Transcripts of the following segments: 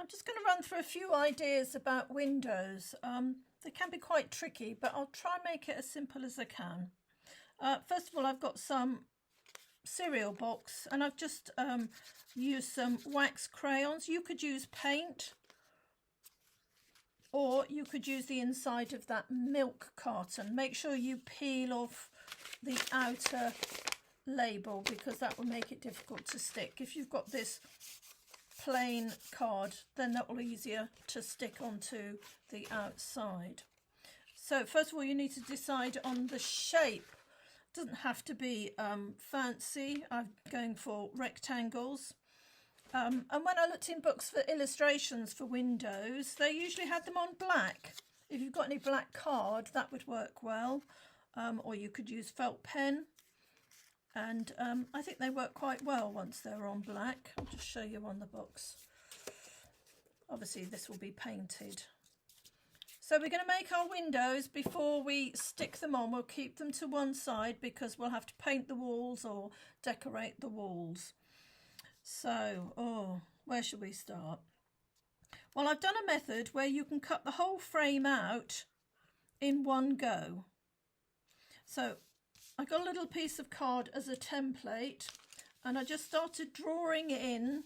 I'm just going to run through a few ideas about windows. They can be quite tricky, but I'll try and make it as simple as I can. First of all, I've got some cereal box and I've just used some wax crayons. You could use paint, or you could use the inside of that milk carton. Make sure you peel off the outer label because that will make it difficult to stick. If you've got this plain card, then that will be easier to stick onto the outside. So first of all, you need to decide on the shape. It doesn't have to be fancy. I'm going for rectangles. And when I looked in books for illustrations for windows, they usually had them on black. If you've got any black card, that would work well. Or you could use felt pen. And I think they work quite well once they're on black. I'll just show you on the box. Obviously this will be painted. So we're going to make our windows before we stick them on. We'll keep them to one side because we'll have to paint the walls or decorate the walls. So, where should we start? Well, I've done a method where you can cut the whole frame out in one go. So I got a little piece of card as a template and I just started drawing in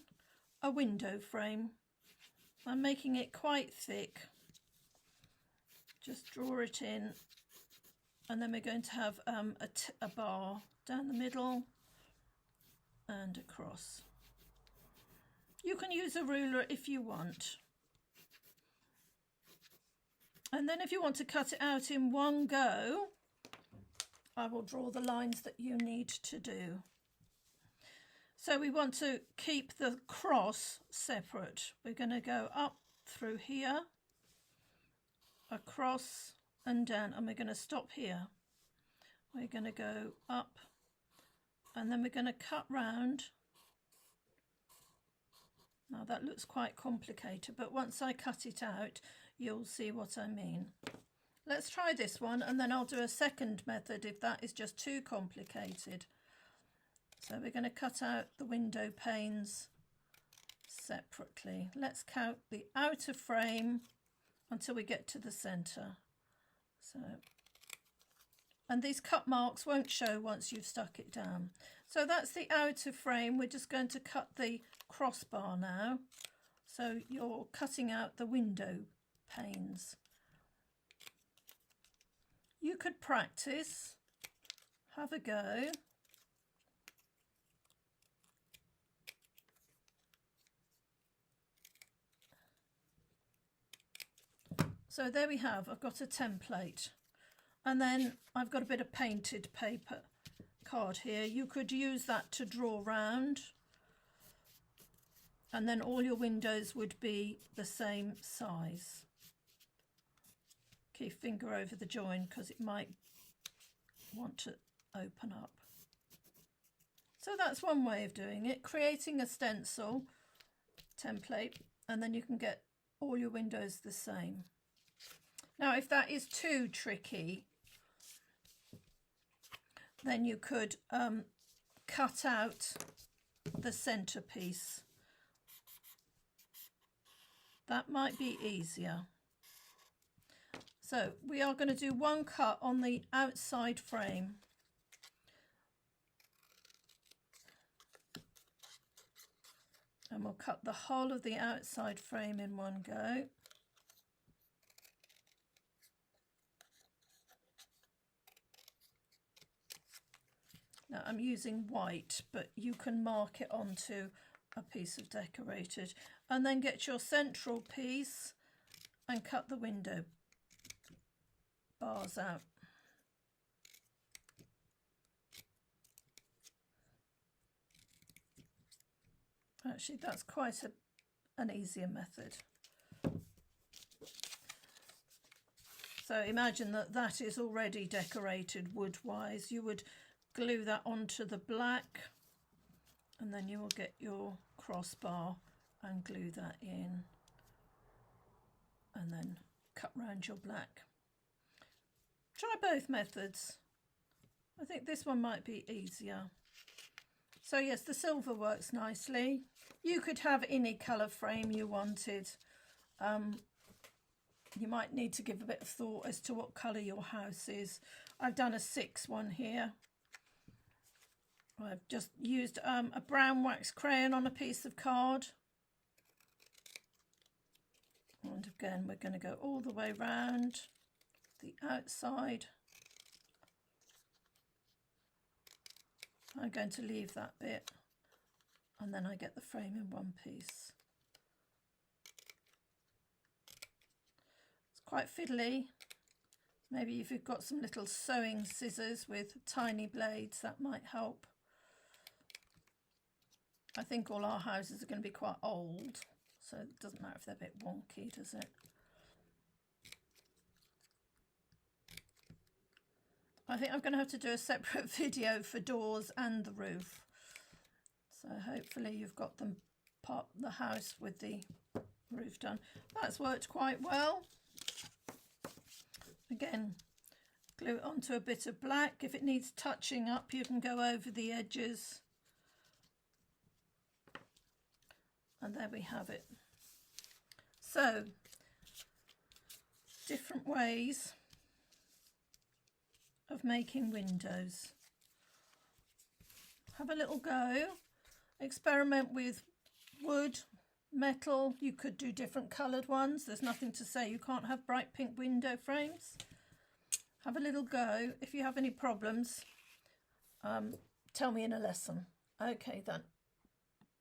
a window frame. I'm making it quite thick. Just draw it in, and then we're going to have a bar down the middle and across. You can use a ruler if you want. And then if you want to cut it out in one go, I will draw the lines that you need to do. So we want to keep the cross separate. We're going to go up through here, across and down, and we're going to stop here. We're going to go up and then we're going to cut round. Now that looks quite complicated, but once I cut it out, you'll see what I mean. Let's try this one and then I'll do a second method if that is just too complicated. So we're going to cut out the window panes separately. Let's count the outer frame until we get to the centre. So, and these cut marks won't show once you've stuck it down. So that's the outer frame. We're just going to cut the crossbar now. So you're cutting out the window panes. You could practice, have a go. So there we have, I've got a template. And then I've got a bit of painted paper card here. You could use that to draw round. And then all your windows would be the same size. Keep your finger over the join because it might want to open up. So that's one way of doing it, creating a stencil template, and then you can get all your windows the same. Now, if that is too tricky, then you could cut out the centerpiece. That might be easier. So we are going to do one cut on the outside frame. And we'll cut the whole of the outside frame in one go. Now I'm using white, but you can mark it onto a piece of decorated. And then get your central piece and cut the window bars out. Actually, that's quite an easier method. So imagine that that is already decorated wood-wise. You would glue that onto the black and then you will get your crossbar and glue that in and then cut round your black. Try both methods. I think this one might be easier. So yes, the silver works nicely. You could have any colour frame you wanted. You might need to give a bit of thought as to what colour your house is. I've done a 6 one here. I've just used a brown wax crayon on a piece of card. And again, we're going to go all the way round the outside. I'm going to leave that bit, and then I get the frame in one piece. It's quite fiddly. Maybe if you've got some little sewing scissors with tiny blades, that might help. I think all our houses are going to be quite old, so it doesn't matter if they're a bit wonky, does it? I think I'm going to have to do a separate video for doors and the roof. So hopefully you've got the house with the roof done. That's worked quite well. Again, glue it onto a bit of black. If it needs touching up, you can go over the edges. And there we have it. So, different ways of making windows. Have a little go. Experiment with wood, metal. You could do different coloured ones. There's nothing to say you can't have bright pink window frames. Have a little go. If you have any problems, tell me in a lesson. Okay then.